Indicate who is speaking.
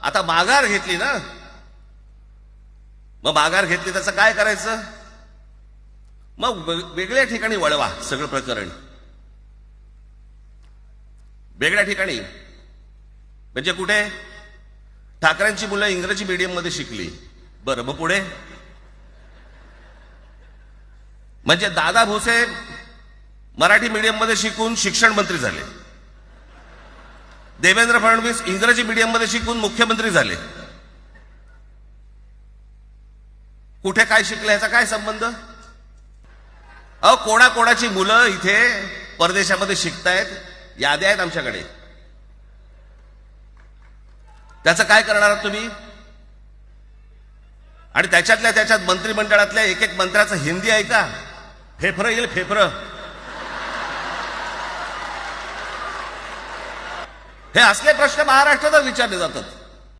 Speaker 1: आता माघार घेतली ना, मग माघार घेतली त्याचं काय करायचं? मग वेगळ्या ठिकाणी वळवा सगळं प्रकरण, वेगळ्या ठिकाणी. म्हणजे कुठे? ठाकरेंची मुलं इंग्रजी मीडियम मध्ये शिकली, बरं, मग पुढे? म्हणजे दादा भुसे मराठी मीडियम मध्ये शिकून शिक्षण मंत्री झाले, देवेंद्र फडणवीस इंग्रजी मीडियम मध्ये शिकून मुख्यमंत्री झाले. कुठे काय शिकले याचा काय संबंध? अहो, कोणाकोणाची मुलं इथे परदेशामध्ये शिकतायत, याद्या आहेत आमच्याकडे. त्याचं काय करणार आहात तुम्ही? आणि त्याच्यातल्या त्याच्यात मंत्रिमंडळातल्या एक एक मंत्र्याचं हिंदी आहे का? फेफरं येईल, फेफरं. हे असले प्रश्न महाराष्ट्रातच विचारले जातात.